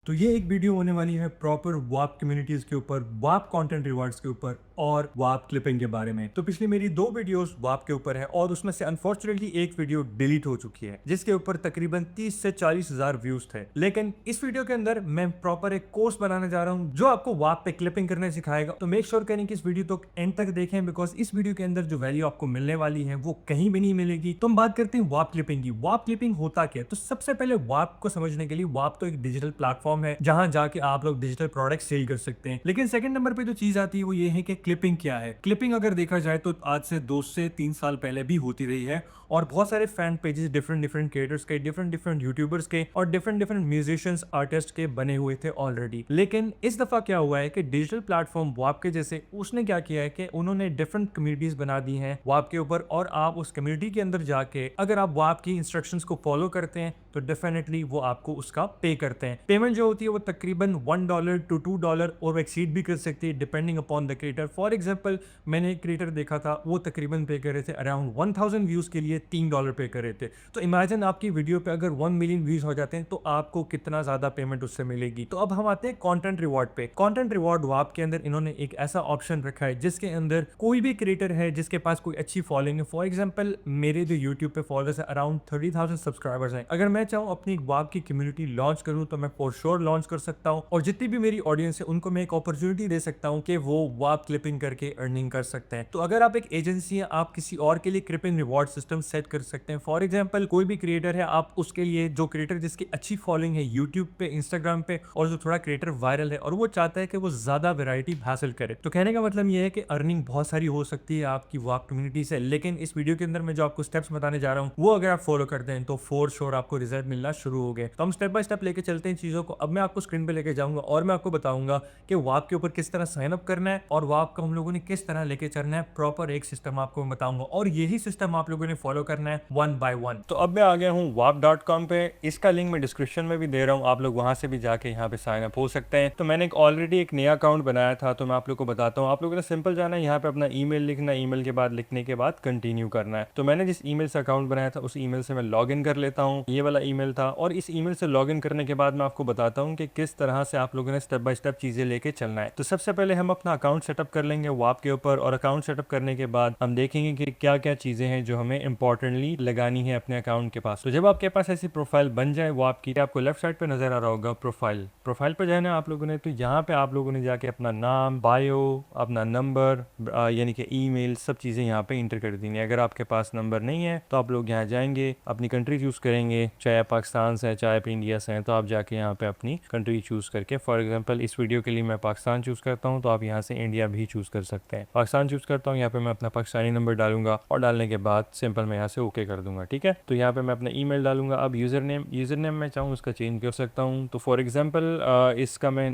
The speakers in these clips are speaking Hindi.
तो ये एक वीडियो होने वाली है प्रॉपर वाप कम्युनिटीज के ऊपर, वाप कंटेंट रिवार्ड्स के ऊपर और वाप क्लिपिंग के बारे में। तो पिछली मेरी 2 वीडियोस वाप के ऊपर है और उसमें से अनफॉर्चुनेटली एक वीडियो डिलीट हो चुकी है जिसके ऊपर तकरीबन 30 से 40 हजार व्यूज थे। लेकिन इस वीडियो के अंदर मैं प्रॉपर एक कोर्स बनाने जा रहा हूँ जो आपको वाप पे क्लिपिंग करने सिखाएगा। तो मेक श्योर करें कि इस वीडियो तो एंड तक देखें, बिकॉज इस वीडियो के अंदर जो वैल्यू आपको मिलने वाली है वो कहीं भी नहीं मिलेगी। तो हम बात करते हैं वाप क्लिपिंग की। वाप क्लिपिंग होता क्या है? तो सबसे पहले वाप को समझने के लिए, वाप तो एक डिजिटल प्लेटफॉर्म है जहां जाके आप लोग डिजिटल प्रोडक्ट सेल कर सकते हैं। लेकिन सेकंड नंबर पे जो चीज आती है वो ये है कि क्लिपिंग क्या है। क्लिपिंग अगर देखा जाए तो आज से 2 से 3 साल पहले भी होती रही है और बहुत सारे fan pages different different creators के, डिफरेंट डिफरेंट यूट्यूबर्स के और डिफरेंट डिफरेंट म्यूजिशियंस आर्टिस्ट के बने हुए थे ऑलरेडी। लेकिन इस दफा क्या हुआ है कि डिजिटल प्लेटफॉर्म वाप के जैसे उसने क्या किया है कि उन्होंने डिफरेंट कम्युनिटीज बना दी हैं वाप के ऊपर, और आप उस कम्युनिटी के अंदर जाके अगर आप वाप की इंस्ट्रक्शंस को फॉलो करते हैं तो डेफिनेटली वो आपको उसका पे करते हैं। पेमेंट जो होती है वो तकरीबन $1 to $2 और एक्सीड भी कर सकती है depending upon the creator. For example मैंने एक क्रिएटर देखा था, वो तकरीबन पे कर रहे थे अराउंड 1000 व्यूज के लिए $3 पे कर रहे थे। तो इमेजिन आपकी वीडियो पे अगर 1 मिलियन व्यूज हो जाते हैं तो आपको कितना ज्यादा पेमेंट उससे मिलेगी। तो अब हम आते हैं कंटेंट रिवॉर्ड पे। कंटेंट रिवॉर्ड वाप के अंदर इन्होंने एक ऐसा ऑप्शन रखा है जिसके अंदर कोई भी क्रिएटर है जिसके पास कोई अच्छी फॉलोइंग है, फॉर एग्जाम्पल मेरे जो यूट्यूब पे फॉलोअर्स है अराउंड 30,000 सब्सक्राइबर्स हैं, अगर मैं चाहूँ अपनी वाप की कम्युनिटी लॉन्च करूँ तो मैं फॉर श्योर लॉन्च कर सकता हूँ। और जितनी भी मेरी ऑडियंस है उनको मैं एक अपॉर्चुनिटी दे सकता हूँ कि वो वाप क्लिपिंग करके अर्निंग कर सकते हैं। तो अगर आप एक एजेंसी है, आप किसी और के लिए क्लिपिंग रिवॉर्ड सिस्टम सेट कर सकते हैं। फॉर एग्जाम्पल कोई भी क्रिएटर है, आप उसके लिए, जो क्रिएटर जिसकी अच्छी फॉलोइंग है यूट्यूब पे, इंस्टाग्राम पे, और जो थोड़ा क्रिएटर वायरल है और वो चाहता है कि वो ज्यादा वेराइटी हासिल करे, तो कहने का मतलब ये है कि अर्निंग बहुत सारी हो सकती है आपकी वाप कम्युनिटी से। लेकिन इस वीडियो के अंदर मैं जो आपको स्टेप्स बताने जा रहा हूँ वो अगर आप फॉलो करते हैं तो फॉर श्योर आपको रिजल्ट मिलना शुरू हो गए। तो हम स्टेप बाय स्टेप लेके चलते हैं चीजों को। अब मैं आपको स्क्रीन पे लेके जाऊंगा और मैं आपको बताऊंगा कि वाप के ऊपर किस तरह साइन अप करना है और वाप को हम लोगों ने किस तरह लेके चलना है। प्रॉपर एक सिस्टम आपको मैं बताऊंगा और यही सिस्टम आप लोगों ने फॉलो करना है वन बाय वन। तो अब मैं आ गया हूँ wap.com पे। इसका लिंक मैं डिस्क्रिप्शन में भी दे रहा हूँ, आप लोग वहां से भी जाके यहाँ पे साइन अप हो सकते हैं। तो मैंने ऑलरेडी एक नया अकाउंट बनाया था तो मैं आप लोग को बताता हूँ। आप लोगों ने सिंपल जाना है, यहाँ पे अपना ईमेल लिखना, ईमेल के बाद लिखने के बाद कंटिन्यू करना है। तो मैंने जिस ईमेल से अकाउंट बनाया था उस ईमेल से मैं लॉग इन कर लेता हूँ। ये वाला ईमेल था और इस ईमेल से लॉग इन करने के बाद मैं आपको बताता हूँ कि किस तरह से आप लोगों ने स्टेप बाय स्टेप चीजें लेके चलना है। तो सबसे पहले हम अपना अकाउंट सेटअप कर लेंगे वाप के ऊपर, और अकाउंट सेटअप करने के बाद हम देखेंगे कि क्या क्या चीजें हैं जो हमें इंपॉर्टेंटली लगानी है अपने अकाउंट के पास। तो जब आपके पास ऐसी प्रोफाइल बन जाए वाप की, आपको लेफ्ट साइड पे नजर आ रहा होगा प्रोफाइल। प्रोफाइल पर जाना आप लोगों ने, तो यहाँ पे आप लोगों ने जाके अपना नाम, बायो, अपना नंबर यानी कि ईमेल, सब चीजें यहाँ पे इंटर कर देनी है। अगर आपके पास नंबर नहीं है तो आप लोग यहाँ जाएंगे, अपनी कंट्री चूज करेंगे, चाहे आप पाकिस्तान से हैं चाहे आप इंडिया से हैं, तो आप जाके यहाँ पे अपनी कंट्री चूज करके, फॉर एग्जांपल इस वीडियो के लिए मैं पाकिस्तान चूज करता हूँ तो आप यहाँ से इंडिया भी चूज कर सकते हैं। पाकिस्तान चूज करता हूँ, यहाँ पे मैं अपना पाकिस्तानी नंबर डालूंगा और डालने के बाद सिंपल मैं यहाँ से ओके कर दूंगा। ठीक है, तो यहाँ पे मैं अपना ईमेल डालूंगा। अब यूजर नेम मैं चाहूँ उसका चेंज कर सकता हूँ। तो फॉर एग्जाम्पल इसका मैं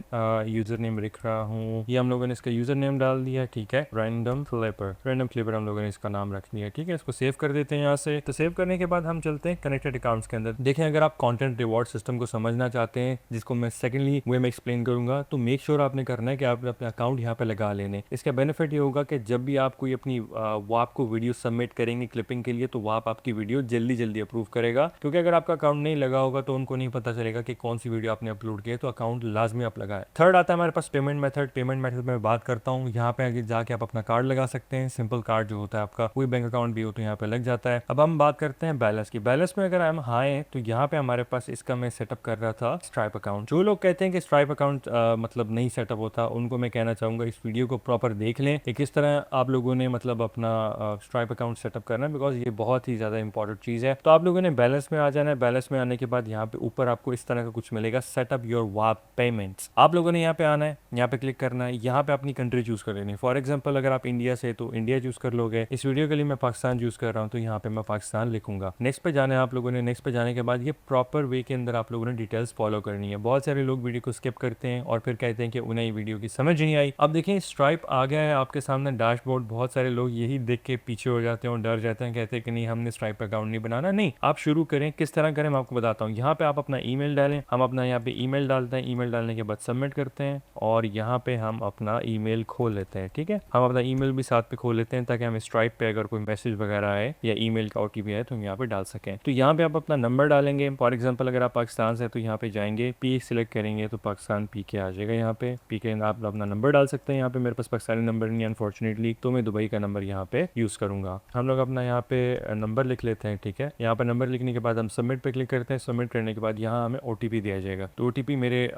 यूजर नेम लिख रहा हूँ, ये हम लोगों ने इसका यूजर नेम डाल दिया। ठीक है, रैंडम फ्लिपर हम लोगों ने इसका नाम रख लिया। ठीक है, इसको सेव कर देते हैं यहाँ से। तो सेव करने के बाद हम चलते हैं कनेक्टेड अकाउंट्स के अंदर। देखें, अगर आप कंटेंट रिवॉर्ड सिस्टम को समझना चाहते हैं, जिसको मैं सेकेंडली वे में एक्सप्लेन करूंगा, तो मेक श्योर आपने करना है कि आप अपना अकाउंट यहाँ पे लगा लेने। इसका बेनिफिट ये होगा कि जब भी आप कोई अपनी वाप को वीडियो सबमिट करेंगे क्लिपिंग के लिए, तो वाप आपकी वीडियो जल्दी जल्दी अप्रूव करेगा। क्योंकि अगर आपका अकाउंट नहीं लगा होगा तो उनको नहीं पता चलेगा कि कौन सी वीडियो आपने अपलोड की है। तो अकाउंट लाजमी आप लगाएं। थर्ड आता है हमारे पास पेमेंट मेथड। पेमेंट मेथड में बात करता हूँ, यहाँ पे आगे जाके आप अपना कार्ड लगा सकते हैं। सिंपल कार्ड जो होता है आपका, कोई बैंक अकाउंट भी हो तो यहाँ पे लग जाता है। अब हम बात करते हैं बैलेंस की। बैलेंस में अगर हम आए तो यहाँ पे हमारे पास, इसका मैं सेटअप कर रहा था स्ट्राइप अकाउंट। जो लोग कहते हैं कि स्ट्राइप अकाउंट मतलब नहीं सेटअप होता, उनको मैं कहना चाहूंगा इस वीडियो को प्रॉपर देख लें कि किस तरह आप लोगों ने मतलब अपना स्ट्राइप अकाउंट सेटअप करना है, बिकॉज ये बहुत ही ज्यादा इंपॉर्टेंट चीज है। तो आप लोगों ने बैलेंस में आ जाना है। बैलेंस में आने के बाद यहाँ पे ऊपर आपको इस तरह का कुछ मिलेगा, सेटअप योर वाप पेमेंट्स। आप लोगों ने यहाँ पे आना है, यहाँ पे क्लिक करना है, यहाँ पे अपनी कंट्री चूज कर लेनी है। फॉर एग्जाम्पल अगर आप इंडिया से तो इंडिया चूज कर लोगे। इस वीडियो के लिए मैं पाकिस्तान चूज कर रहा हूँ तो यहाँ पे मैं पाकिस्तान लिखूंगा। नेक्स्ट पे जाना है आप लोगों ने। नेक्स्ट पे जाने के बाद ये प्रॉपर वे के अंदर आप लोगों ने डिटेल्स फॉलो करनी है। बहुत सारे लोग वीडियो को स्किप करते हैं और फिर कहते हैं कि उन्हें ये वीडियो की समझ नहीं आई। अब देखें, स्ट्राइप आ गया है आपके सामने डैशबोर्ड। बहुत सारे लोग यही देख के पीछे हो जाते हैं और डर जाते हैं, कहते हैं कि नहीं हमने स्ट्राइप अकाउंट नहीं बनाना, नहीं, आप शुरू करें। किस तरह करें मैं आपको बताता हूँ। यहाँ पे आप अपना ईमेल डालें, हम अपना यहाँ पे ईमेल डालते हैं, ईमेल डालने के बाद सबमिट करते हैं और यहाँ पे हम अपना ईमेल खोल लेते हैं। ठीक है, हम अपना ईमेल भी साथ पे खोल लेते हैं ताकि हमें स्ट्राइप पे अगर कोई मैसेज वगैरह आए या ईमेल का ओटीपी आए तो हम यहाँ पे डाल सकें। तो यहाँ पे आप अपना नंबर डालेंगे। फॉर एग्जांपल अगर आप पाकिस्तान से तो यहाँ पे जाएंगे, पी सिलेक्ट करेंगे तो पाकिस्तान पी के आ जाएगा। यहाँ पे पी के आप अपना नंबर डाल सकते हैं। यहाँ पे मेरे पास पाकिस्तानी नंबर नहीं है अनफॉर्चुनेटली, तो मैं दुबई का नंबर यहाँ पे यूज़ करूँगा। हम लोग अपना यहाँ पे नंबर लिख लेते हैं। ठीक है, यहाँ पर नंबर लिखने के बाद हम सबमिट पे क्लिक करते हैं। सबमिट करने के बाद यहाँ हमें ओटीपी दिया जाएगा। तो ओटीपी मेरे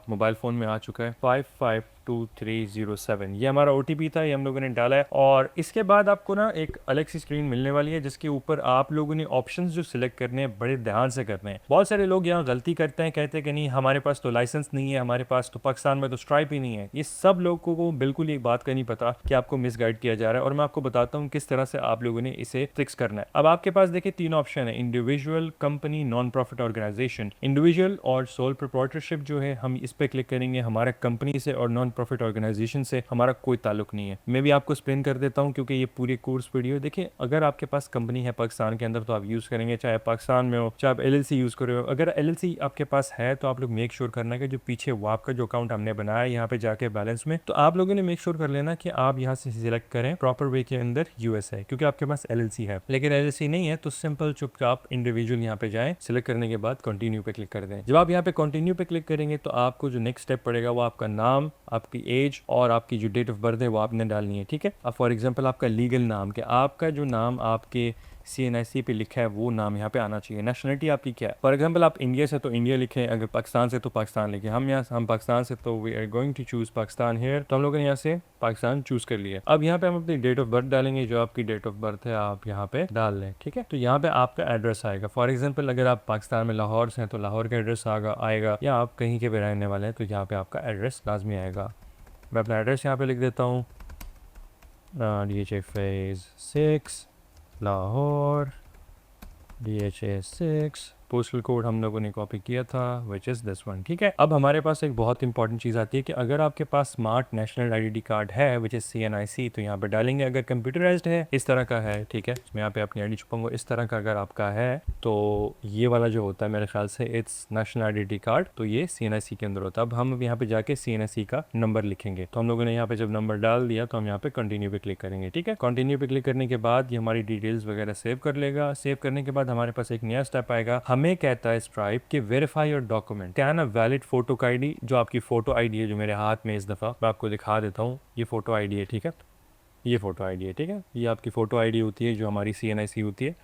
मोबाइल फ़ोन में आ चुका है 552307। ये हमारा ओटीपी था, ये हम लोगों ने डाला है। और इसके बाद आपको ना एक अलग सी स्क्रीन मिलने वाली है जिसके ऊपर आप लोगों ने ऑप्शंस जो सिलेक्ट करने हैं बड़े ध्यान से करने हैं। बहुत सारे लोग यहाँ गलती करते हैं, कहते हैं कि नहीं हमारे पास तो लाइसेंस नहीं है, हमारे पास तो पाकिस्तान में तो स्ट्राइप ही नहीं है। ये सब लोगों को बिल्कुल एक बात का नहीं पता कि आपको मिसगाइड किया जा रहा है, और मैं आपको बताता हूँ किस तरह से आप लोगों ने इसे फिक्स करना है। अब आपके पास देखिए 3 ऑप्शन है, individual, company, non profit organisation. Individual और सोल प्रोप्राइटरशिप जो है हम इस पे क्लिक करेंगे। हमारा कंपनी से और नॉन प्रॉफिट ऑर्गेनाइजेशन से हमारा कोई ताल्लुक नहीं है। मैं भी आपको एक्सप्लेन कर देता हूँ क्योंकि ये पूरी कोर्स वीडियो देखिए। अगर आपके पास कंपनी है पाकिस्तान के अंदर तो आप यूज़ करेंगे, चाहे पाकिस्तान में हो चाहे आप एलएलसी यूज़ कर रहे हो। अगर एलएलसी आपके पास है तो आप लोग मेक श्योर करना कि जो पीछे वाप का जो अकाउंट हमने बनाया यहाँ पे जाके बैलेंस में, तो आप लोगों ने मेक श्योर कर लेना कि आप यहाँ से सिलेक्ट करें प्रॉपर वे के अंदर यूएसए, क्योंकि आपके पास एलएलसी है। लेकिन एलएलसी नहीं है तो सिंपल चुपचाप इंडिविजुअल यहाँ पे जाएं, सिलेक्ट करने के बाद कंटिन्यू पे क्लिक कर दें। जब आप यहाँ पे कंटिन्यू पे क्लिक करेंगे तो आपको जो नेक्स्ट स्टेप पड़ेगा वो आपका नाम, आपकी एज और आपकी जो डेट ऑफ बर्थ है वो आपने डालनी है। ठीक है, अब फॉर एग्जांपल आपका लीगल नाम, कि आपका जो नाम आपके CNIC पे लिखा है वो नाम यहाँ पे आना चाहिए। नेशनलिटी आपकी क्या है, फॉर एग्जांपल आप इंडिया से तो इंडिया लिखें, अगर पाकिस्तान से तो पाकिस्तान लिखें। हम पाकिस्तान से तो we are going to choose Pakistan here, तो हम लोगों ने यहाँ से पाकिस्तान चूज़ कर लिया। अब यहाँ पे हम अपनी डेट ऑफ बर्थ डालेंगे, जो आपकी डेट ऑफ बर्थ है आप यहाँ पे डाल लें। ठीक है, तो यहाँ पे आपका एड्रेस आएगा। फॉर एग्जाम्पल अगर आप पाकिस्तान में लाहौर से हैं तो लाहौर का एड्रेस आएगा, या आप कहीं के भी रहने वाले हैं तो यहाँ पे आपका एड्रेस लाजमी आएगा। मैं अपना एड्रेस यहाँ पे लिख देता हूँ, DHA phase 6 Lahore, DHA 6। Postal code हम लोगों ने कॉपी किया था विच इज़ दिस वन। ठीक है, अब हमारे पास एक बहुत इंपॉर्टेंट चीज़ आती है कि अगर आपके पास स्मार्ट नेशनल आइडेंटिटी कार्ड है विच इज़ CNIC तो यहाँ पे डालेंगे। अगर कंप्यूटराइज्ड है इस तरह का है, ठीक है, मैं यहाँ पे अपनी आईडी छुपाऊंगा, इस तरह का अगर आपका है तो ये वाला जो होता है मेरे ख्याल से इट्स नेशनल आइडेंटिटी कार्ड, तो ये CNIC के अंदर होता है। अब हम यहाँ पे जाके CNIC का नंबर लिखेंगे। तो हम लोगों ने यहाँ पे जब नंबर डाल दिया तो हम यहाँ पे कंटिन्यू पे क्लिक करेंगे। ठीक है, कंटिन्यू पे क्लिक करने के बाद ये हमारी डिटेल्स वगैरह सेव कर लेगा। सेव करने के बाद हमारे पास एक नया स्टेप आएगा, हमें कहता है स्ट्राइप के वेरीफाई योर डॉक्यूमेंट, क्या है ना, वैलिड फोटो का आईडी। जो आपकी फोटो आईडी है जो मेरे हाथ में इस दफ़ा मैं आपको दिखा देता हूँ, ये फोटो आईडी है। ठीक है, ये फोटो आईडी है। ठीक है, ये आपकी फ़ोटो आईडी होती है जो हमारी CNIC होती है,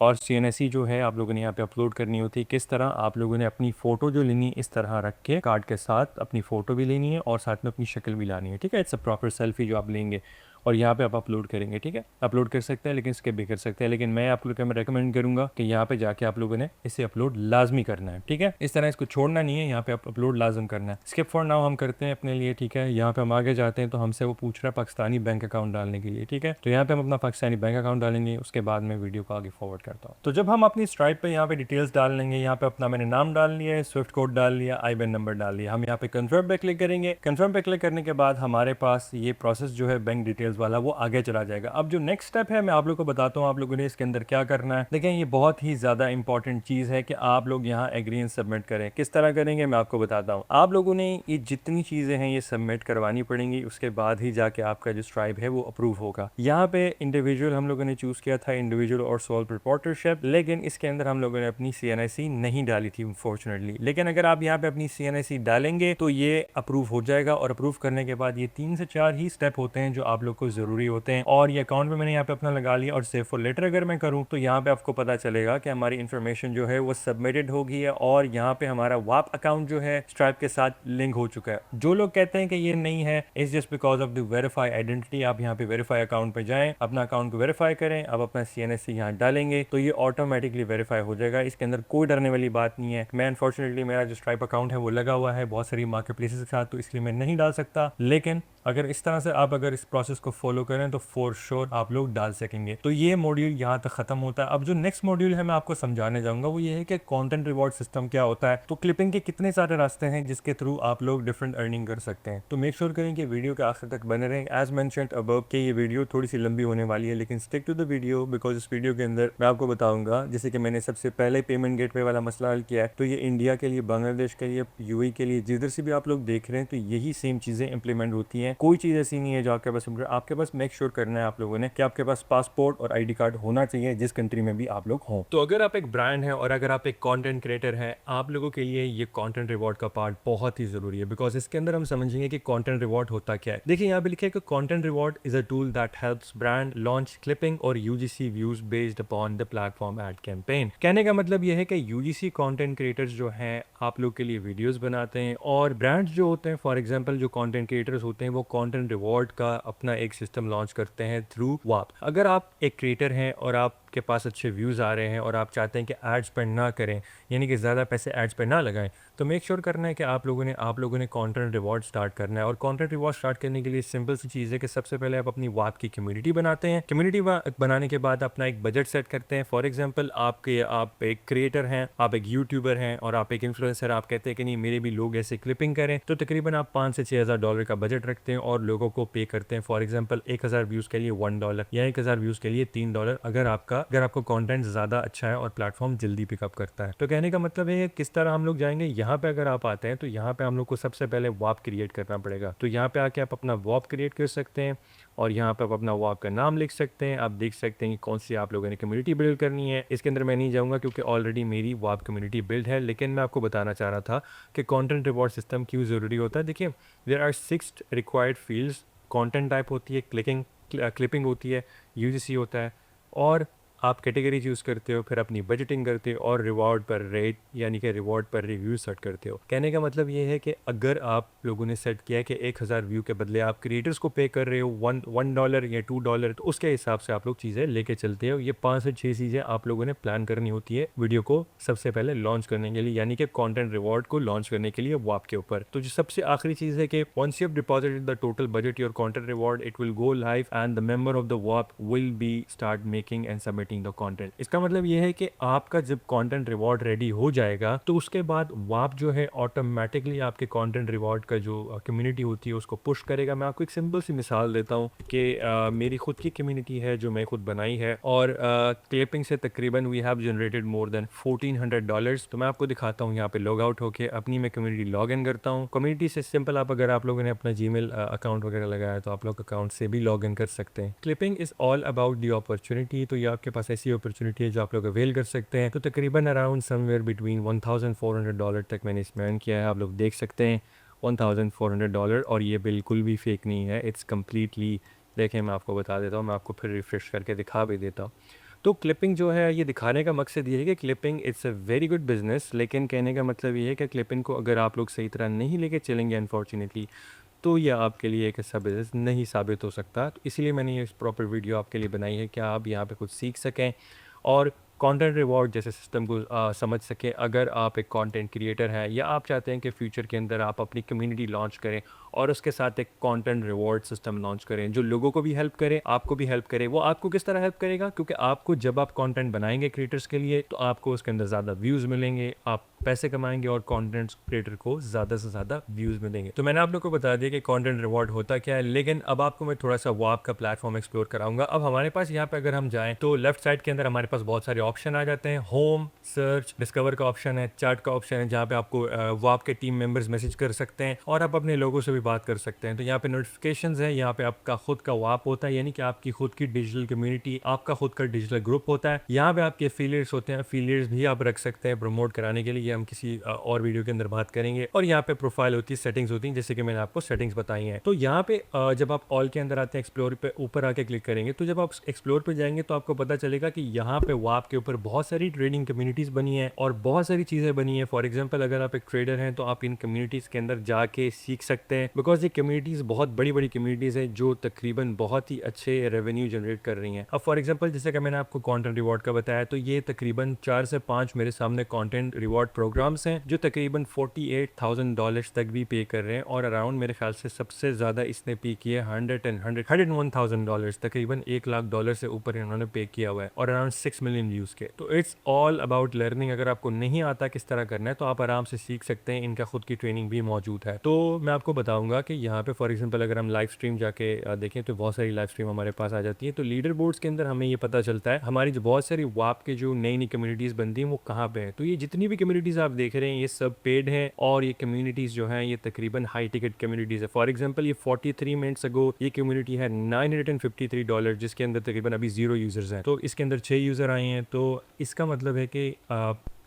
और CNIC जो है आप लोगों ने यहाँ पे अपलोड करनी होती है। किस तरह आप लोगों ने अपनी फ़ोटो जो लेनी है इस तरह रख के कार्ड के साथ अपनी फ़ोटो भी लेनी है और साथ में अपनी शक्ल भी लानी है। ठीक है, इट्स अ प्रॉपर सेल्फी जो आप लेंगे और यहाँ पे आप अपलोड करेंगे। ठीक है, अपलोड कर सकते हैं लेकिन स्किप भी कर सकते हैं, लेकिन मैं आप लोगों को मैं रेकमेंड करूँगा कि यहाँ पे जाके आप लोगों ने इसे अपलोड लाजमी करना है। ठीक है, इस तरह इसको छोड़ना नहीं है, यहाँ पे आप अपलोड लाजम करना है। स्किप फॉर नाउ हम करते हैं अपने लिए। ठीक है, यहाँ पे हम आगे जाते हैं तो हमसे वो पूछ रहा है पाकिस्तानी बैंक अकाउंट डालने के लिए। ठीक है, तो यहाँ पे हम अपना पाकिस्तानी बैंक अकाउंट डालेंगे, उसके बाद मैं वीडियो को आगे फॉरवर्ड करता हूँ। तो जब हम अपनी स्ट्राइप पे यहाँ पे डिटेल्स डाल लेंगे, यहाँ पे अपना मैंने नाम डाल लिया है, स्विफ्ट कोड डाल लिया, IBAN नंबर डाल लिया, हम यहाँ पे कंफर्म पे क्लिक करेंगे। कंफर्म पे क्लिक करने के बाद हमारे पास ये प्रोसेस जो है बैंक डिटेल्स वाला वो आगे चला जाएगा। अब जो नेक्स्ट स्टेप है मैं आप लोगों को बताता हूँ आप लोगों ने इसके अंदर क्या करना है। देखें, ये बहुत ही ज़्यादा इंपॉर्टेंट चीज़ है कि आप लोग यहाँ एग्री सबमिट करें। किस तरह करेंगे मैं आपको बताता हूँ। आप लोगों ने ये जितनी चीज़ें हैं ये सबमिट करवानी पड़ेंगी, उसके बाद ही जाके आपका जो स्ट्राइप है वो अप्रूव होगा। यहाँ पे इंडिविजुअल हम लोगों ने चूज़ किया था, इंडिविजुअल और सोल प्रोप्राइटरशिप, लेकिन इसके अंदर हम लोगों ने अपनी CNIC नहीं डाली थी अनफॉर्चुनेटली। लेकिन अगर आप यहाँ पे अपनी CNIC डालेंगे तो ये अप्रूव हो जाएगा, और अप्रूव करने के बाद ये 3 से 4 ही स्टेप होते हैं जो आप लोग को ज़रूरी होते हैं। और ये अकाउंट में मैंने यहाँ पे अपना लगा लिया, और सेव फॉर लेटर अगर मैं करूँ तो यहाँ पे आपको पता चलेगा कि हमारी इन्फॉर्मेशन जो है वो सबमिटेड हो गई है, और यहाँ पे हमारा वाप अकाउंट जो है स्ट्राइप के साथ लिंक हो चुका है। जो लोग कहते हैं कि ये नहीं है, it's just because of the verify identity, आप यहाँ पे वेरीफाई अकाउंट पे जाएं, अपना अकाउंट को वेरीफाई करें, अब अपना CNIC यहाँ डालेंगे तो ये ऑटोमेटिकली वेरीफाई हो जाएगा। इसके अंदर कोई डरने वाली बात नहीं है। मैं अनफॉर्चुनेटली मेरा जो स्ट्राइप अकाउंट है वो लगा हुआ है बहुत सारी मार्केट प्लेसेस के साथ, तो इसलिए मैं नहीं डाल सकता। लेकिन अगर इस तरह से आप अगर इस प्रोसेस को फॉलो करें तो फॉर श्योर आप लोग डाल सकेंगे। तो ये मॉड्यूल यहाँ तक खत्म होता है। अब जो नेक्स्ट मॉड्यूल है मैं आपको समझाने जाऊंगा वो ये है कि कंटेंट रिवॉर्ड सिस्टम क्या होता है। तो क्लिपिंग के कितने सारे रास्ते हैं जिसके थ्रू आप लोग डिफरेंट अर्निंग कर सकते हैं। तो मेक श्योर करें कि वीडियो के आखिर तक बने रहें। एज मेंशन्ड अबव कि ये वीडियो थोड़ी सी लंबी होने वाली है, लेकिन stick to the video because इस वीडियो के अंदर मैं आपको बताऊंगा, जैसे कि मैंने सबसे पहले पेमेंट गेटवे वाला मसला हल किया है, तो ये इंडिया के लिए, बांग्लादेश के लिए, यूएई के लिए, जिधर से भी आप लोग देख रहे हैं तो यही सेम चीज़ें इंप्लीमेंट होती हैं। कोई चीज़ ऐसी नहीं है जो आपके पास मेक श्योर करना है आप लोगों ने कि आपके पास पासपोर्ट और आईडी कार्ड होना चाहिए जिस कंट्री में भी आप लोग हों। तो अगर आप एक ब्रांड है और अगर आप एक कंटेंट क्रिएटर हैं, आप लोगों के लिए ये कंटेंट रिवॉर्ड का पार्ट बहुत ही ज़रूरी है बिकॉज इसके अंदर हम समझेंगे कि कंटेंट रिवॉर्ड होता क्या है। देखिए यहाँ पे लिखा है कि content reward is a tool that helps brand launch clipping और UGC views based upon the platform ad campaign. कहने का मतलब यह है कि यूजीसी कंटेंट क्रिएटर्स जो हैं आप लोग के लिए वीडियोस बनाते हैं और ब्रांड्स जो होते हैं, फॉर एग्जांपल जो कंटेंट क्रिएटर्स होते हैं, वो कंटेंट रिवॉर्ड का अपना एक सिस्टम लॉन्च करते हैं थ्रू वाप। अगर आप एक क्रिएटर हैं और आपके पास अच्छे व्यूज़ आ रहे हैं और आप चाहते हैं कि एड स्पेंड ना करें, यानी कि ज़्यादा पैसे एड्स पे ना लगाएं, तो मेक श्योर करना है कि आप लोगों ने कंटेंट रिवॉर्ड स्टार्ट करना है। और कंटेंट रिवॉर्ड स्टार्ट करने के लिए सिंपल सी चीज़ है कि सबसे पहले आप अपनी वाप की कम्युनिटी बनाते हैं। कम्युनिटी बनाने के बाद अपना एक बजट सेट करते हैं। फॉर एग्जांपल आप एक क्रिएटर हैं, आप एक यूट्यूबर हैं और आप एक इन्फ्लुएंसर, आप कहते हैं कि नहीं मेरे भी लोग ऐसे क्लिपिंग करें, तो तकरीबन आप 5 से 6 हज़ार डॉलर का बजट रखते हैं और लोगों को पे करते हैं। फॉर एग्जांपल 1000 व्यूज़ के लिए $1 या 1000 व्यूज़ के लिए $3 अगर आपका कंटेंट ज़्यादा अच्छा है और प्लेटफॉर्म जल्दी पिकअप करता है। तो कहने का मतलब है किस तरह हम लोग जाएंगे। यहाँ पे अगर आप आते हैं तो यहाँ पे हम लोग को सबसे पहले वॉप क्रिएट करना पड़ेगा। तो यहाँ पे आके आप अपना वॉप क्रिएट कर सकते हैं और यहाँ पे आप अपना वॉप का नाम लिख सकते हैं। आप देख सकते हैं कि कौन सी आप लोगों ने कम्युनिटी बिल्ड करनी है। इसके अंदर मैं नहीं जाऊँगा क्योंकि ऑलरेडी मेरी वॉप कम्युनिटी बिल्ड है, लेकिन मैं आपको बताना चाह रहा था कि कंटेंट रिवॉर्ड सिस्टम क्यों ज़रूरी होता है। देखिए there are 6 required fields. Content type होती है, क्लिपिंग होती है, यूजीसी होता है और आप कैटेगरी चूज़ करते हो, फिर अपनी बजटिंग करते हो और रिवॉर्ड पर रेट यानी कि रिवॉर्ड पर रिव्यू सेट करते हो। कहने का मतलब ये है कि अगर आप लोगों ने सेट किया है कि 1000 व्यू के बदले आप क्रिएटर्स को पे कर रहे हो $1 या $2, तो उसके हिसाब से आप लोग चीज़ें लेके चलते हो। ये 5 से 6 चीज़ें आप लोगों ने प्लान करनी होती है वीडियो को सबसे पहले लॉन्च करने के लिए, यानी कि कॉन्टेंट रिवॉर्ड को लॉन्च करने के लिए वाप के ऊपर। तो जो सबसे आखिरी चीज़ है कि once you have deposited the total budget your content reward, it will go live and the member of the Whop will be start making and submitting the content. इसका मतलब ये है कि आपका जब कंटेंट रिवॉर्ड रेडी हो जाएगा तो उसके बाद वाप जो है ऑटोमेटिकली आपके कंटेंट रिवॉर्ड का जो कम्युनिटी होती है उसको पुश करेगा। मैं आपको एक सिंपल सी मिसाल देता हूँ कि मेरी खुद की कम्युनिटी है जो मैं खुद बनाई है और क्लिपिंग से तकरीबन we have generated more than $1400। तो मैं आपको दिखाता हूँ यहाँ पे लॉग आउट होकर अपनी मैं कम्युनिटी लॉग इन करता हूँ। कम्युनिटी से सिंपल अगर आप लोगों ने अपना जीमेल अकाउंट वगैरह लगाया तो आप लोग अकाउंट से भी लॉग इन कर सकते हैं। Clipping is all about the opportunity. तो ये आपके पास ऐसी अपॉर्चुनिटी है जो आप लोग अवेल कर सकते हैं। तो तकरीबन अराउंड समवेयर बिटवीन $1400 तक मैंने स्पेंड किया है। आप लोग देख सकते हैं $1400 और ये बिल्कुल भी फेक नहीं है, इट्स कम्प्लीटली। देखें मैं आपको बता देता हूँ, मैं आपको फिर रिफ्रेश करके दिखा भी देता हूँ। तो क्लिपिंग जो है ये दिखाने का मकसद ये है कि clipping it's a very good business, लेकिन कहने का मतलब ये है कि क्लिपिंग को अगर आप लोग सही तरह नहीं लेके चलेंगे अनफॉर्चुनेटली तो ये आपके लिए एक अच्छा बिजनेस नहीं साबित हो सकता। तो इसीलिए मैंने ये प्रॉपर वीडियो आपके लिए बनाई है कि आप यहाँ पे कुछ सीख सकें और कंटेंट रिवॉर्ड जैसे सिस्टम को समझ सकें। अगर आप एक कंटेंट क्रिएटर हैं या आप चाहते हैं कि फ्यूचर के अंदर आप अपनी कम्युनिटी लॉन्च करें और उसके साथ एक कंटेंट रिवॉर्ड सिस्टम लॉन्च करें जो लोगों को भी हेल्प करे, आपको भी हेल्प करे। वो आपको किस तरह हेल्प करेगा, क्योंकि आपको जब आप कंटेंट बनाएंगे क्रिएटर्स के लिए तो आपको उसके अंदर ज़्यादा व्यूज़ मिलेंगे, आप पैसे कमाएंगे और कंटेंट क्रिएटर को ज़्यादा से ज़्यादा व्यूज़ मिलेंगे। तो मैंने आप लोग को बता दिया कि कंटेंट रिवॉर्ड होता क्या है, लेकिन अब आपको मैं थोड़ा सा वाप का प्लेटफॉर्म एक्सप्लोर कराऊंगा। अब हमारे पास यहाँ पे अगर हम जाएं तो लेफ्ट साइड के अंदर हमारे पास बहुत सारे ऑप्शन आ जाते हैं। होम, सर्च, डिस्कवर का ऑप्शन है, चैट का ऑप्शन है जहाँ पे आपको वाप के टीम मेंबर्स मैसेज कर सकते हैं और आप अपने लोगों से भी बात कर सकते हैं। तो यहाँ पे नोटिफिकेशंस है, यहाँ पे आपका खुद का वाप होता है, यानी कि आपकी खुद की डिजिटल कम्युनिटी, आपका खुद का डिजिटल ग्रुप होता है। यहाँ पे आपके एफिलिएट्स होते हैं, एफिलिएट्स भी आप रख सकते हैं प्रमोट कराने के लिए, हम किसी और वीडियो के अंदर बात करेंगे। और यहाँ पे प्रोफाइल होती है, सेटिंग्स होती हैं, जैसे कि मैंने आपको सेटिंग्स बताई हैं। तो यहाँ पे जब आप ऑल के अंदर आते हैं, एक्सप्लोर पे ऊपर आके क्लिक करेंगे, तो जब आप एक्सप्लोर पे जाएंगे तो आपको पता चलेगा कि यहाँ पे वाप के ऊपर बहुत सारी ट्रेडिंग कम्युनिटीज बनी है और बहुत सारी चीज़ें बनी है। फॉर एग्जाम्पल अगर आप एक ट्रेडर हैं तो आप इन कम्युनिटीज़ के अंदर जाके सीख सकते हैं, बिकॉज ये कम्युनिटीज़ बहुत बड़ी बड़ी कम्युनिटीज़ है जो तकरीबन बहुत ही अच्छे रेवेन्यू जनरेट कर रही हैं। अब फॉर एग्जाम्पल जैसे कि मैंने आपको कंटेंट रिवॉर्ड का बताया, तो ये तकरीबन 4 से 5 मेरे सामने कंटेंट रिवॉर्ड प्रोग्राम्स हैं जो तकरीबन $48,000 तक भी पे कर रहे हैं, और अराउंड मेरे ख्याल से सबसे ज़्यादा इसने पे किया $101,000, तकरीबन $1,00,000 से ऊपर इन्होंने पे किया हुआ है, और अराउंड 6 मिलियन व्यूज़ के। तो इट्स ऑल अबाउट लर्निंग। अगर आपको नहीं आता किस तरह करना है तो आप आराम से सीख सकते हैं, इनका खुद की ट्रेनिंग भी मौजूद है। तो मैं आपको बताऊंगा कि यहाँ पे फॉर एग्जांपल अगर हम लाइव स्ट्रीम जाके देखें तो बहुत सारी लाइव स्ट्रीम हमारे पास आ जाती है। तो लीडर बोर्ड्स के अंदर हमें ये पता चलता है हमारी जो बहुत सारी वाप के जो नई नई कम्युनिटीज़ बनती हैं वो कहाँ पे हैं। तो ये जितनी भी कम्युनिटीज़ आप देख रहे हैं ये सब पेड हैं, और ये कम्युनिटीज़ जो हैं ये तकरीबन हाई टिकट कम्युनिटीज़ है। फॉर एग्जाम्पल ये 43 मिनट्स अगो ये कम्युनिटी है $953, जिसके अंदर तकरीबन अभी 0 यूज़र्स हैं। तो इसके अंदर 6 यूज़र आए हैं। तो इसका मतलब है कि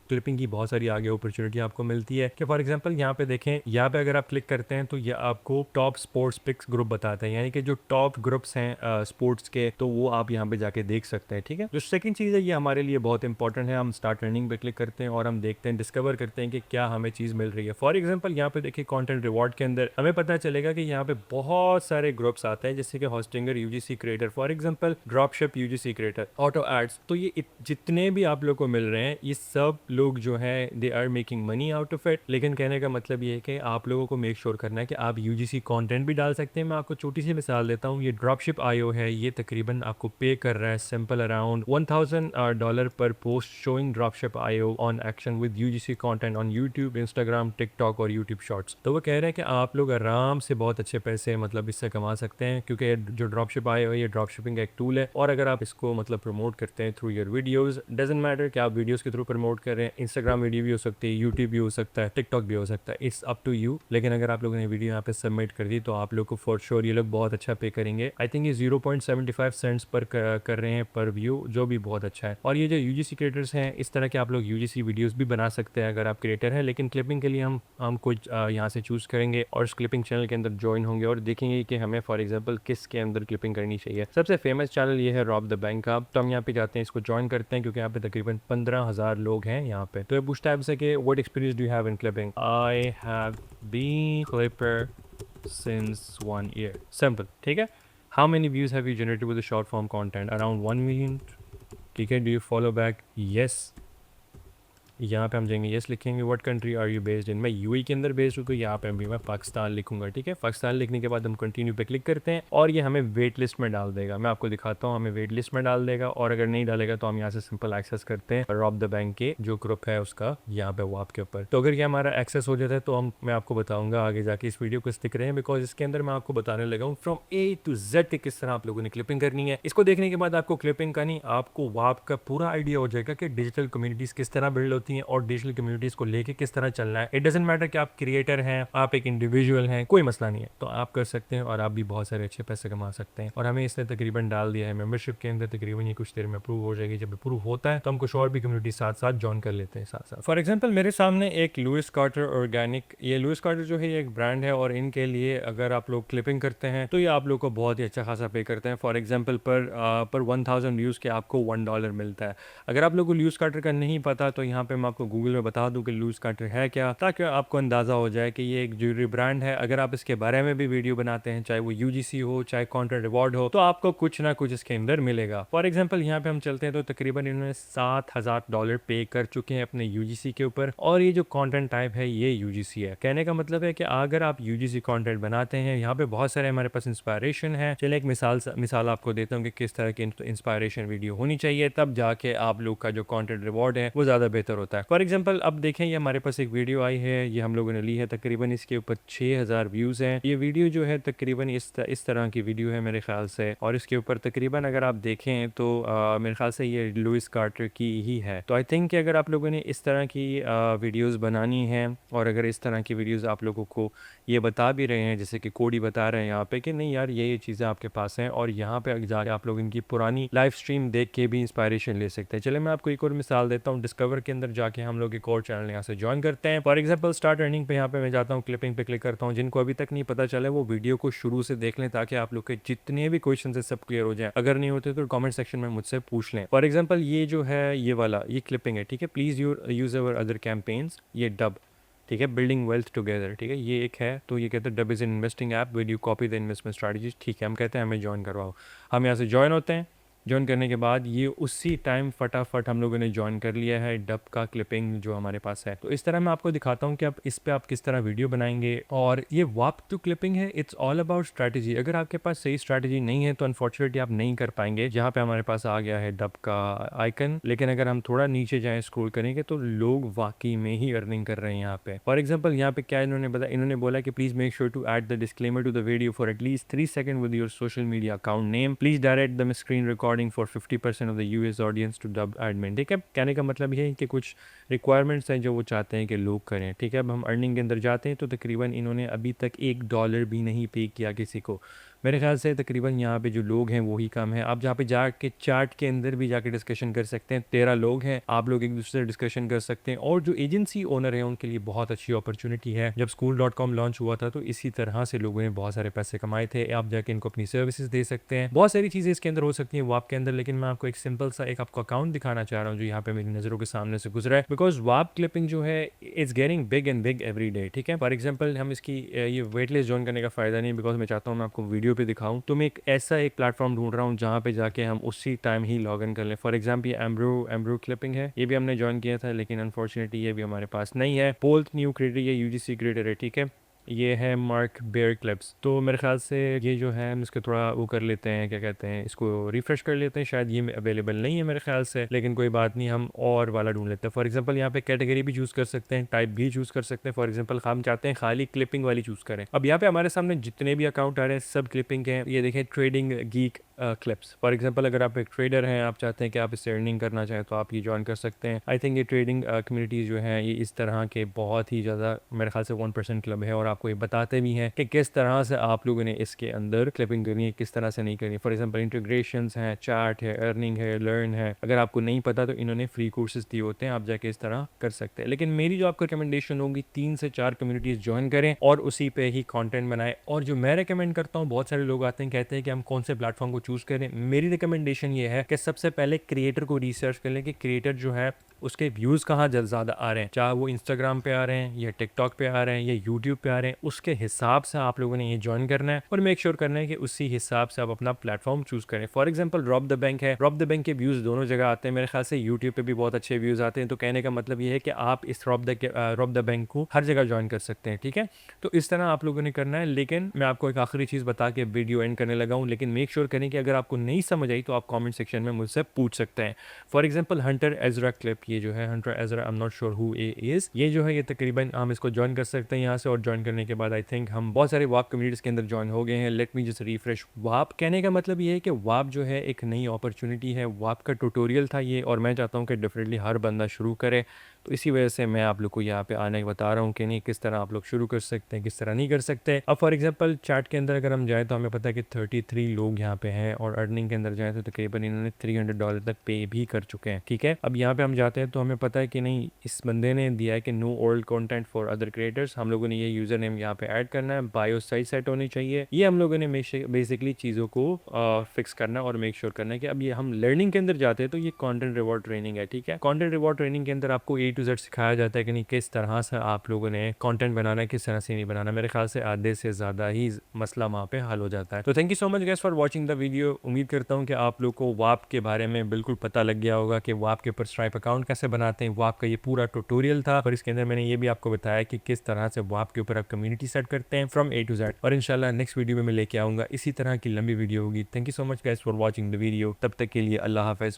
क्लिपिंग की बहुत सारी आगे अपॉर्चुनिटी आपको मिलती है। कि फॉर एग्जांपल यहाँ पे देखें, यहाँ पे अगर आप क्लिक करते हैं तो ये आपको टॉप स्पोर्ट्स पिक्स ग्रुप बताता है, यानी कि जो टॉप ग्रुप्स हैं स्पोर्ट्स के, तो वो आप यहाँ पे जाके देख सकते हैं। ठीक है, जो सेकंड चीज़ है ये हमारे लिए बहुत इंपॉर्टेंट है। हम स्टार्ट रनिंग पे क्लिक करते हैं और हम देखते हैं, डिस्कवर करते हैं कि क्या हमें चीज़ मिल रही है। फॉर एग्जाम्पल यहाँ पे देखिए कॉन्टेंट रिवॉर्ड के अंदर हमें पता चलेगा कि यहाँ पे बहुत सारे ग्रुप्स आते हैं, जैसे कि Hostinger UGC creator, for example dropship UGC creator, auto ads. तो ये जितने भी आप लोग को मिल रहे हैं ये सब लोग जो है they are making money out of it. लेकिन कहने का मतलब ये है कि आप लोगों को मेक श्योर करना है कि आप यूजीसी कंटेंट भी डाल सकते हैं। मैं आपको छोटी सी मिसाल देता हूँ, ये ड्रॉपशिप आईओ है, ये तकरीबन आपको पे कर रहा है सिंपल अराउंड $1,000 पर post showing dropship IO on action with UGC content on YouTube, Instagram, TikTok और यूट्यूब शॉर्ट्स। तो वो कह रहे हैं कि आप लोग आराम से बहुत अच्छे पैसे मतलब इससे कमा सकते हैं, क्योंकि जो ड्रॉपशिप आईओ है ये ड्रॉपशिपिंग का एक टूल है, और अगर आप इसको मतलब प्रमोट करते हैं through your videos, doesn't matter कि आप वीडियोज के थ्रू प्रमोट कर रहे हैं, इंस्टाग्राम वीडियो भी हो सकती है, यूट्यूब भी हो सकता है, टिकटॉक भी हो सकता है, इट्स अप टू यू। लेकिन अगर आप लोगों ने वीडियो यहाँ पे सबमिट कर दी तो आप लोग को फॉर श्योर ये लोग बहुत अच्छा पे करेंगे। आई थिंक ये 0.75 सेंट्स पर कर रहे हैं पर व्यू, जो भी बहुत अच्छा है। और ये जो यूजीसी क्रिएटर्स हैं, इस तरह के आप लोग यूजीसी वीडियोस भी बना सकते हैं अगर आप क्रिएटर हैं। लेकिन क्लिपिंग के लिए हम कुछ यहाँ से चूज़ करेंगे और उस क्लिपिंग चैनल के अंदर ज्वाइन होंगे और देखेंगे कि हमें फॉर एग्जाम्पल किस के अंदर क्लिपिंग करनी चाहिए। सबसे फेमस चैनल ये है रॉब द बैंक का। तो हम यहाँ पे जाते हैं, इसको ज्वाइन करते हैं, क्योंकि यहाँ पे तकरीबन 15,000 लोग हैं यहाँ पे। तो ये पूछता है आपसे कि what experience do you have in clipping? I have been clipper since 1 year. Simple, ठीक है। How many views have you generated with the short form content? Around 1 million. ठीक है। Do you follow back? Yes. यहाँ पे हम जाएंगे, येस लिखेंगे। What country are you based in? मैं यूएई के अंदर बेस्ड हूँ, तो यहाँ पे भी मैं पाकिस्तान लिखूंगा। ठीक है, पाकिस्तान लिखने के बाद हम कंटिन्यू पे क्लिक करते हैं और ये हमें वेट लिस्ट में डाल देगा। मैं आपको दिखाता हूँ, हमें वेट लिस्ट में डाल देगा, और अगर नहीं डालेगा तो हम यहाँ से सिंपल एक्सेस करते हैं रॉब द बैंक के जो ग्रुप है उसका, यहाँ पे वो आपके ऊपर। तो अगर ये हमारा एक्सेस हो जाता है तो मैं आपको बताऊंगा आगे जाके। इस वीडियो को स्टिक रहे हैं, बिकॉज इसके अंदर मैं आपको बताने लगा हूँ फ्रॉम ए टू जेड कि किस तरह आप लोगों ने क्लिपिंग करनी है। इसको देखने के बाद आपको क्लिपिंग का नहीं, आपको वाप का पूरा आइडिया हो जाएगा कि डिजिटल कम्युनिटीज किस तरह बिल्ड होती हैं और डिजिटल कम्युनिटीज को लेके किस तरह चलना है। इट डजंट मैटर कि आप क्रिएटर हैं, आप एक इंडिविजुअल हैं, कोई मसला नहीं है, तो आप कर सकते हैं और आप भी बहुत सारे अच्छे पैसे कमा सकते हैं। और हमें इसने तकरीबन डाल दिया है मेंबरशिप के अंदर, तकरीबन ये कुछ देर में अप्रूव हो जाएगी। जब अप्रूव होता है तो हम कुछ और भी कम्युनिटी साथ साथ ज्वाइन कर लेते हैं साथ साथ। फॉर एग्जाम्पल मेरे सामने एक लुइस कार्टर ऑर्गेनिक, ये लुइस कार्टर जो है ये एक ब्रांड है, और इनके लिए अगर आप लोग क्लिपिंग करते हैं तो ये आप लोग को बहुत ही अच्छा खासा पे करते हैं। फॉर एग्जाम्पल पर 1000 व्यूज़ के आपको $1 मिलता है। अगर आप लोग को लुइस कार्टर का नहीं पता तो यहाँ पे मैं आपको गूगल में बता दूँ कि लुइस कार्टर है क्या, ताकि आपको अंदाज़ा हो जाए कि ये एक ज्वेलरी ब्रांड है। अगर आप इसके बारे में भी वीडियो बनाते हैं, चाहे वो यूजीसी हो चाहे कंटेंट रिवॉर्ड हो, तो आपको कुछ ना कुछ इसके अंदर मिलेगा। फॉर एग्जांपल यहाँ पे हम चलते हैं तो तकरीबन इन्होंने $7,000 पे कर चुके हैं अपने यूजीसी के ऊपर, और ये जो कंटेंट टाइप है ये यूजीसी है। कहने का मतलब है कि अगर आप यूजीसी कंटेंट बनाते हैं, यहाँ पे बहुत सारे हमारे पास इंस्पायरेशन है। चलिए एक मिसाल आपको देता हूँ कि किस तरह की इंस्पायरेशन वीडियो होनी चाहिए, तब जाके आप लोग का जो कंटेंट रिवॉर्ड है वो ज़्यादा बेहतर होता है। फॉर एग्जाम्पल अब देखें, ये हमारे पास एक वीडियो आई है, ये हम लोगों ने ली है, तकरीबन इसके ऊपर 6000 व्यूज़ हैं। ये वीडियो जो है तकरीबन इस तरह की वीडियो है मेरे ख्याल से, और इसके ऊपर तकरीबन अगर आप देखें तो मेरे ख्याल से ये लुइस कार्टर की ही है। तो आई थिंक कि अगर आप लोगों ने इस तरह की वीडियोज़ बनानी है, और अगर इस तरह की वीडियोज़ आप लोगों को ये बता भी रहे हैं, जैसे कि कोडी बता रहे हैं यहाँ पे कि नहीं यार ये चीज़ें आपके पास हैं, और यहाँ पे जाके आप लोग इनकी पुरानी लाइव स्ट्रीम देख के भी इंस्पायरेशन ले सकते हैं। चले मैं आपको एक और मिसाल देता हूँ। डिस्कवर के अंदर जाके हम लोग एक और चैनल यहाँ से ज्वाइन करते हैं। फॉर एग्जाम्पल स्टार्ट अर्निंग पे यहाँ पे मैं जाता हूँ, क्लिपिंग पे क्लिक करता हूँ। जिनको अभी तक नहीं पता चला वो वीडियो को शुरू से देख लें, ताकि आप लोग के जितने भी क्वेश्चन है सब क्लियर हो जाए। अगर नहीं होते तो कमेंट सेक्शन में मुझसे पूछ लें। फॉर एग्जाम्पल ये जो है ये वाला ये क्लिपिंग है, ठीक है, please use our other campaigns, ये डब, ठीक है, बिल्डिंग वेल्थ टुगेदर, ठीक है, ये एक है। तो ये कहते हैं dub is an investing app, will you copy the investment strategies, ठीक है, हम कहते हैं हमें ज्वाइन करवाओ। हम यहाँ से ज्वाइन होते हैं, ज्वाइन करने के बाद ये उसी टाइम फटाफट हम लोगों ने ज्वाइन कर लिया है डब का क्लिपिंग जो हमारे पास है। तो इस तरह मैं आपको दिखाता हूँ कि आप इस पे आप किस तरह वीडियो बनाएंगे। और ये वाप टू क्लिपिंग है, इट्स ऑल अबाउट स्ट्रैटेजी। अगर आपके पास सही स्ट्रैटेजी नहीं है तो अनफॉर्चुनेटली आप नहीं कर पाएंगे। जहाँ पे हमारे पास आ गया है डब का आइकन, लेकिन अगर हम थोड़ा नीचे जाएं स्क्रॉल करेंगे तो लोग वाकई में ही अर्निंग कर रहे हैं यहाँ पे। फॉर एग्जाम्पल यहाँ पे क्या इन्होंने बताया, इन्होंने बोला कि please make sure to add the disclaimer to the video for at least 3 second with your social media account name, please direct the screen recording for 50% of the US audience to dub admin. ठीक है, कहने का मतलब ये है कि कुछ रिक्वायरमेंट्स हैं जो वो चाहते हैं कि लोग करें। ठीक है, अब हम अर्निंग के अंदर जाते हैं तो तकरीबन इन्होंने अभी तक $1 भी नहीं पे किया किसी को। मेरे ख्याल से तकरीबन यहाँ पे जो लोग हैं वही कम है। आप जहाँ पे जाके चार्ट के अंदर भी जाके डिस्कशन कर सकते हैं। 13 लोग हैं, आप लोग एक दूसरे से डिस्कशन कर सकते हैं। और जो एजेंसी ओनर है उनके लिए बहुत अच्छी अपॉर्चुनिटी है। जब school.com लॉन्च हुआ था तो इसी तरह से लोगों ने बहुत सारे पैसे कमाए थे। आप जाके इनको अपनी सर्विसेज दे सकते हैं। बहुत सारी चीज़ें इसके अंदर हो सकती हैं वाप के अंदर, लेकिन मैं आपको एक सिंपल सा एक आपको अकाउंट दिखाना चाह रहा हूँ जो यहाँ पे मेरी नज़रों के सामने से गुजरा है। बिकॉज वाप क्लिपिंग जो है it's getting big and big every day. ठीक है, फॉर एग्जाम्पल हम इसकी ये वेट लिस्ट ज्वाइन करने का फ़ायदा नहीं, बिकॉज मैं चाहता हूँ मैं आपको वीडियो पे दिखाऊँ। तो मैं ऐसा एक प्लेटफॉर्म ढूंढ रहा हूँ जहाँ पे जाके हम उसी टाइम ही लॉग इन कर लें। फॉर एग्जाम्पल ये एम्ब्रो क्लिपिंग है, ये भी हमने ज्वाइन किया था, लेकिन अनफॉर्चुनेटली ये भी हमारे पास नहीं है। पोल्ट न्यू क्रिएटर, ये यूजीसी क्रिएटर है। ठीक है, ये है मार्क बेयर क्लिप्स। तो मेरे ख्याल से ये जो है हम इसके थोड़ा वो कर लेते हैं, क्या कहते हैं, इसको रिफ्रेश कर लेते हैं। शायद ये अवेलेबल नहीं है मेरे ख्याल से, लेकिन कोई बात नहीं, हम और वाला ढूंढ लेते हैं। फॉर एग्जांपल यहाँ पे कैटेगरी भी चूज़ कर सकते हैं, टाइप भी चूज़ कर सकते हैं। फॉर एग्जांपल हम चाहते हैं खाली क्लिपिंग वाली चूज़ करें। अब यहाँ पे हमारे सामने जितने भी अकाउंट आ रहे हैं सब क्लिपिंग के हैं। ये देखें, trading geek clips. For example अगर आप एक ट्रेडर हैं, आप चाहते हैं कि आप इससे अर्निंग करना चाहें तो आप ये ज्वाइन कर सकते हैं। आई थिंक ये ट्रेडिंग कम्युनिटीज़ जो हैं ये इस तरह के बहुत ही ज़्यादा मेरे ख्याल से 1% क्लब है, और आपको ये बताते भी हैं कि किस तरह से आप लोगों ने इसके अंदर क्लिपिंग करनी है, किस तरह से नहीं करनी है। फॉर एग्जांपल इंटीग्रेशंस हैं, चार्ट है, अर्निंग है, लर्न है। अगर आपको नहीं पता तो इन्होंने फ्री कोर्सेज दिए होते हैं, आप जाके इस तरह कर सकते हैं। लेकिन मेरी जो आपको रिकमेंडेशन होगी 3 से 4 कम्युनिटीज़ ज्वाइन करें और उसी पे ही कंटेंट बनाएं। और जो मैं रिकमेंड करता हूँ, बहुत सारे लोग आते हैं कहते हैं कि हम कौन से प्लेटफॉर्म को चूज़ करें। मेरी रिकमेंडेशन ये है कि सबसे पहले क्रिएटर को रिसर्च कर लें कि क्रिएटर जो है उसके व्यूज़ कहाँ ज़्यादा आ रहे हैं, चाहे वो इंस्टाग्राम पे आ रहे हैं या टिकटॉक पे आ रहे हैं या यूट्यूब पे आ रहे हैं। उसके हिसाब से आप लोगों ने ये ज्वाइन करना है और मेक श्योर करना है कि उसी हिसाब से आप अपना प्लेटफॉर्म चूज़ करें। For example rob the bank है, रॉब द बैंक के व्यूज़ दोनों जगह आते हैं। मेरे ख्याल से यूट्यूब पे भी बहुत अच्छे व्यूज़ आते हैं। तो कहने का मतलब ये है कि आप इस रॉब द बैंक को हर जगह ज्वाइन कर सकते हैं। ठीक है, तो इस तरह आप लोगों ने करना है। लेकिन मैं आपको एक आखिरी चीज़ बता के वीडियो एंड करने लगा हूँ, लेकिन मेक श्योर करें कि अगर आपको नहीं समझ आई तो आप कॉमेंट सेक्शन में मुझसे पूछ सकते हैं। For example Hunter Ezra clip, ये जो है Hunter Ezra, I am not sure who A is, ये जो है ये तकरीबन हम इसको ज्वाइन कर सकते हैं यहाँ से। और ज्वाइन करने के बाद आई थिंक हम बहुत सारे वाप कम्युनिटीज़ के अंदर ज्वाइन हो गए हैं। Let me just refresh. वाप कहने का मतलब ये है कि वाप जो है एक नई अपॉर्चुनिटी है, वाप का ट्यूटोरियल था ये, और मैं चाहता हूँ कि डेफिनेटली हर बंदा शुरू करे। तो इसी वजह से मैं आप लोग को यहाँ पे आने बता रहा हूँ कि नहीं किस तरह आप लोग शुरू कर सकते हैं, किस तरह नहीं कर सकते। अब फॉर एग्जांपल चैट के अंदर अगर हम जाएँ तो हमें पता है कि 33 लोग यहाँ पे हैं, और अर्निंग के अंदर जाएँ तो तकरीबन इन्होंने $300 तक पे भी कर चुके हैं। ठीक है, अब यहाँ पे हम जाते हैं तो हमें पता है कि नहीं, इस बंदे ने दिया है कि no old content for other creators. हम लोगों ने ये यूज़र नेम यहाँ पे ऐड करना है, बायो साइज सेट होनी चाहिए। ये हम लोगों ने बेसिकली चीज़ों को फिक्स करना है और मेक श्योर करना है कि अब ये हम लर्निंग के अंदर जाते हैं तो ये कंटेंट रिवॉर्ड ट्रेनिंग है। ठीक है, कंटेंट रिवॉर्ड ट्रेनिंग के अंदर आपको A to Z सिखाया जाता है कि नहीं किस तरह से आप लोगों ने कंटेंट बनाना है, किस तरह से नहीं बनाना। मेरे ख्याल से आधे से ज़्यादा ही मसला वहाँ पे हल हो जाता है। तो thank you so much guys for watching the video. उम्मीद करता हूँ कि आप लोग को वाप के बारे में बिल्कुल पता लग गया होगा कि वाप के ऊपर स्ट्राइप अकाउंट कैसे बनाते हैं। वाप का ये पूरा ट्यूटोरियल था, और इसके अंदर मैंने ये भी आपको बताया कि किस तरह से वाप के ऊपर आप कम्युनिटी सेट करते हैं फ्रॉम A to Z। और इंशाल्लाह नेक्स्ट वीडियो में मैं लेके आऊँगा इसी तरह की लंबी वीडियो होगी। Thank you so much guys for watching the video. तब तक के लिए अल्लाह हाफ़िज़।